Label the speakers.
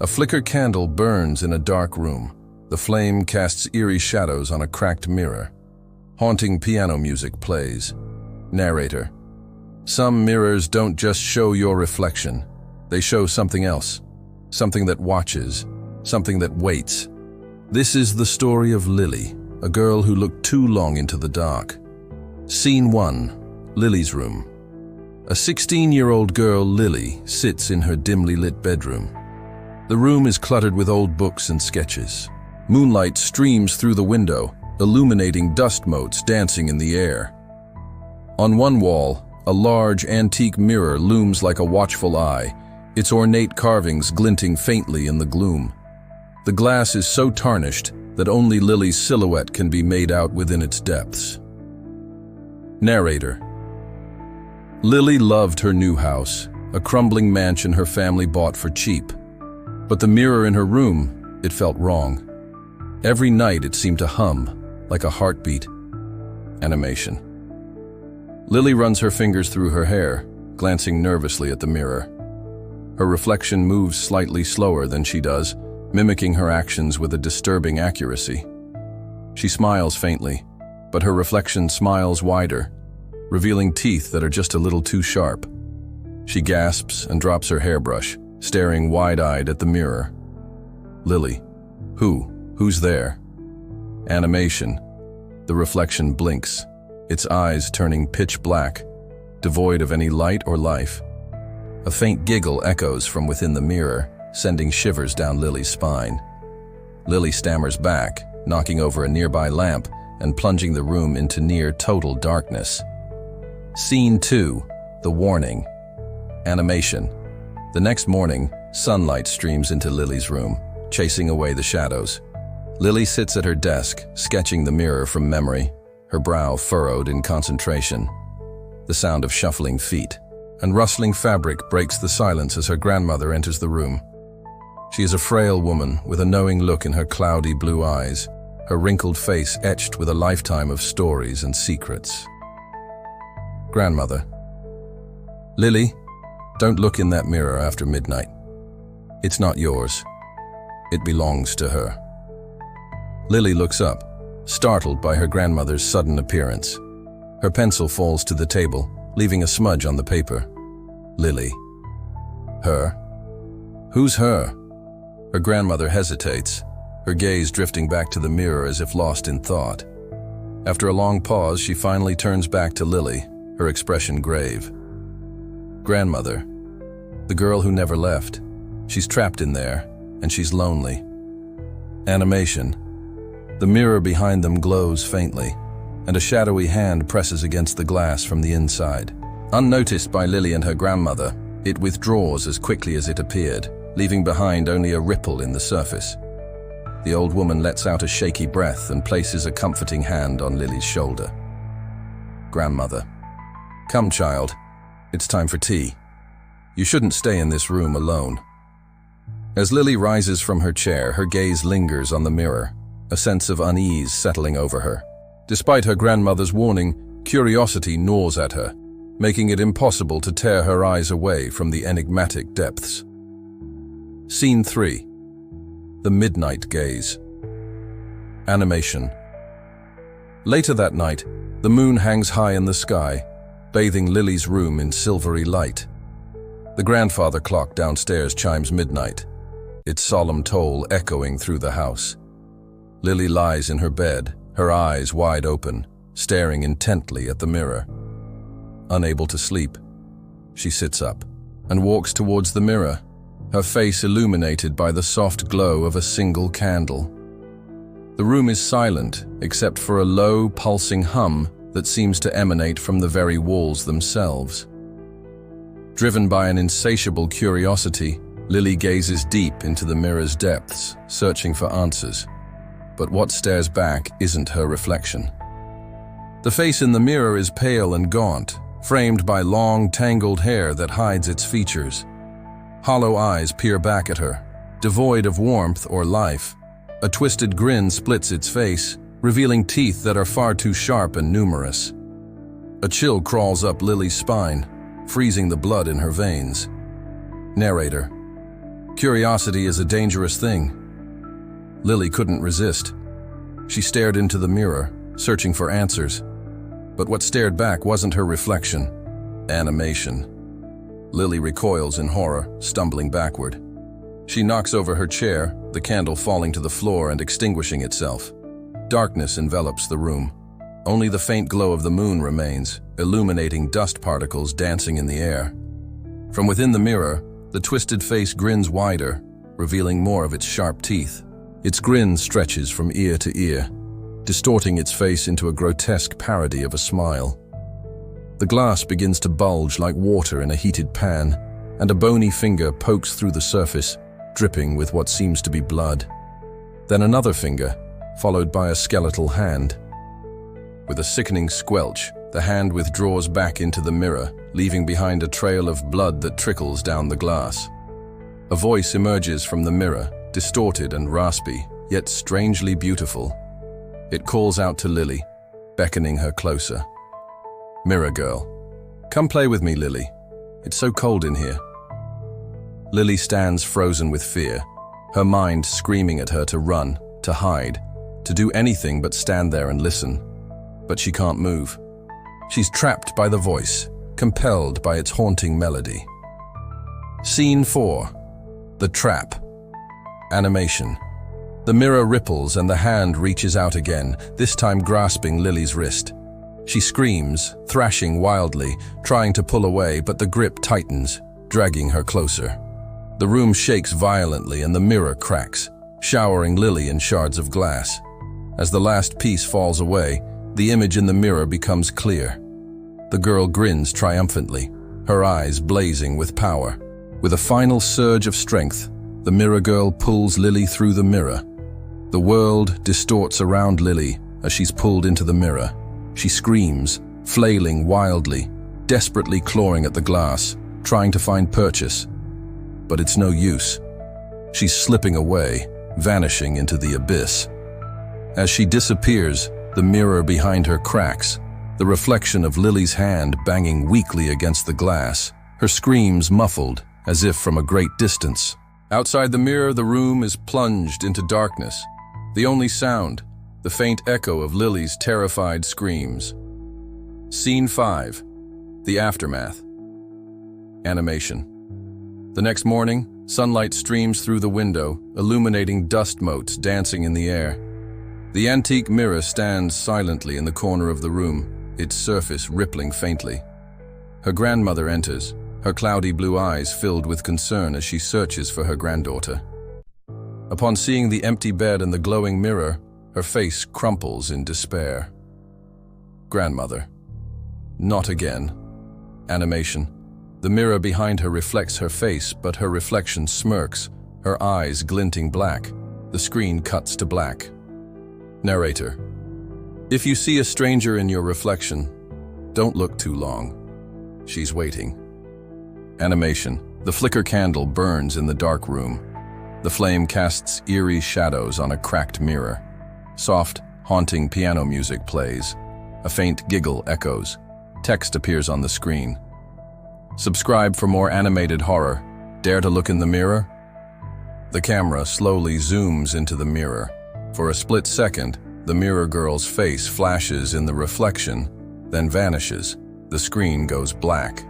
Speaker 1: A flicker candle burns in a dark room. The flame casts eerie shadows on a cracked mirror. Haunting piano music plays. Narrator. Some mirrors don't just show your reflection. They show something else. Something that watches. Something that waits. This is the story of Lily, a girl who looked too long into the dark. Scene 1. Lily's room. A 16-year-old girl, Lily, sits in her dimly lit bedroom. The room is cluttered with old books and sketches. Moonlight streams through the window, illuminating dust motes dancing in the air. On one wall, a large antique mirror looms like a watchful eye, its ornate carvings glinting faintly in the gloom. The glass is so tarnished that only Lily's silhouette can be made out within its depths. Narrator. Lily loved her new house, a crumbling mansion her family bought for cheap. But the mirror in her room, it felt wrong. Every night it seemed to hum, like a heartbeat. Animation. Lily runs her fingers through her hair, glancing nervously at the mirror. Her reflection moves slightly slower than she does, mimicking her actions with a disturbing accuracy. She smiles faintly, but her reflection smiles wider, revealing teeth that are just a little too sharp. She gasps and drops her hairbrush, staring wide-eyed at the mirror. Lily. Who's there? Animation. The reflection blinks, its eyes turning pitch black, devoid of any light or life. A faint giggle echoes from within the mirror, sending shivers down Lily's spine. Lily stammers back, knocking over a nearby lamp and plunging the room into near total darkness. Scene 2. The warning. Animation. The next morning, sunlight streams into Lily's room, chasing away the shadows. Lily sits at her desk, sketching the mirror from memory, her brow furrowed in concentration. The sound of shuffling feet and rustling fabric breaks the silence as her grandmother enters the room. She is a frail woman with a knowing look in her cloudy blue eyes, her wrinkled face etched with a lifetime of stories and secrets. Grandmother. Lily, don't look in that mirror after midnight. It's not yours. It belongs to her. Lily looks up, startled by her grandmother's sudden appearance. Her pencil falls to the table, leaving a smudge on the paper. Lily. Her? Who's her? Her grandmother hesitates, her gaze drifting back to the mirror as if lost in thought. After a long pause, she finally turns back to Lily, her expression grave. Grandmother. The girl who never left. She's trapped in there, and she's lonely. Animation. The mirror behind them glows faintly, and a shadowy hand presses against the glass from the inside. Unnoticed by Lily and her grandmother, it withdraws as quickly as it appeared, leaving behind only a ripple in the surface. The old woman lets out a shaky breath and places a comforting hand on Lily's shoulder. Grandmother. Come, child. It's time for tea. You shouldn't stay in this room alone. As Lily rises from her chair, her gaze lingers on the mirror, a sense of unease settling over her. Despite her grandmother's warning, curiosity gnaws at her, making it impossible to tear her eyes away from the enigmatic depths. Scene 3. The Midnight Gaze. Animation. Later that night, the moon hangs high in the sky, bathing Lily's room in silvery light. The grandfather clock downstairs chimes midnight, its solemn toll echoing through the house. Lily lies in her bed, her eyes wide open, staring intently at the mirror. Unable to sleep, she sits up and walks towards the mirror, her face illuminated by the soft glow of a single candle. The room is silent, except for a low, pulsing hum that seems to emanate from the very walls themselves. Driven by an insatiable curiosity, Lily gazes deep into the mirror's depths, searching for answers. But what stares back isn't her reflection. The face in the mirror is pale and gaunt, framed by long, tangled hair that hides its features. Hollow eyes peer back at her, devoid of warmth or life. A twisted grin splits its face, revealing teeth that are far too sharp and numerous. A chill crawls up Lily's spine, freezing the blood in her veins. Narrator. Curiosity is a dangerous thing. Lily couldn't resist. She stared into the mirror, searching for answers. But what stared back wasn't her reflection. Animation. Lily recoils in horror, stumbling backward. She knocks over her chair, the candle falling to the floor and extinguishing itself. Darkness envelops the room. Only the faint glow of the moon remains, illuminating dust particles dancing in the air. From within the mirror, the twisted face grins wider, revealing more of its sharp teeth. Its grin stretches from ear to ear, distorting its face into a grotesque parody of a smile. The glass begins to bulge like water in a heated pan, and a bony finger pokes through the surface, dripping with what seems to be blood. Then another finger, followed by a skeletal hand. With a sickening squelch, the hand withdraws back into the mirror, leaving behind a trail of blood that trickles down the glass. A voice emerges from the mirror, distorted and raspy, yet strangely beautiful. It calls out to Lily, beckoning her closer. "Mirror girl, come play with me, Lily. It's so cold in here." Lily stands frozen with fear, her mind screaming at her to run, to hide, to do anything but stand there and listen. But she can't move. She's trapped by the voice, compelled by its haunting melody. Scene 4. The Trap. Animation. The mirror ripples and the hand reaches out again, this time grasping Lily's wrist. She screams, thrashing wildly, trying to pull away, but the grip tightens, dragging her closer. The room shakes violently and the mirror cracks, showering Lily in shards of glass. As the last piece falls away, the image in the mirror becomes clear. The girl grins triumphantly, her eyes blazing with power. With a final surge of strength, the mirror girl pulls Lily through the mirror. The world distorts around Lily as she's pulled into the mirror. She screams, flailing wildly, desperately clawing at the glass, trying to find purchase. But it's no use. She's slipping away, vanishing into the abyss. As she disappears, the mirror behind her cracks, the reflection of Lily's hand banging weakly against the glass, her screams muffled, as if from a great distance. Outside the mirror, the room is plunged into darkness. The only sound, the faint echo of Lily's terrified screams. Scene 5. The Aftermath. Animation. The next morning, sunlight streams through the window, illuminating dust motes dancing in the air. The antique mirror stands silently in the corner of the room, its surface rippling faintly. Her grandmother enters, her cloudy blue eyes filled with concern as she searches for her granddaughter. Upon seeing the empty bed and the glowing mirror, her face crumples in despair. Grandmother. Not again. Animation. The mirror behind her reflects her face, but her reflection smirks, her eyes glinting black. The screen cuts to black. Narrator. If you see a stranger in your reflection, don't look too long. She's waiting. Animation. The flicker candle burns in the dark room. The flame casts eerie shadows on a cracked mirror. Soft, haunting piano music plays. A faint giggle echoes. Text appears on the screen. Subscribe for more animated horror. Dare to look in the mirror? The camera slowly zooms into the mirror. For a split second, the mirror girl's face flashes in the reflection, then vanishes. The screen goes black.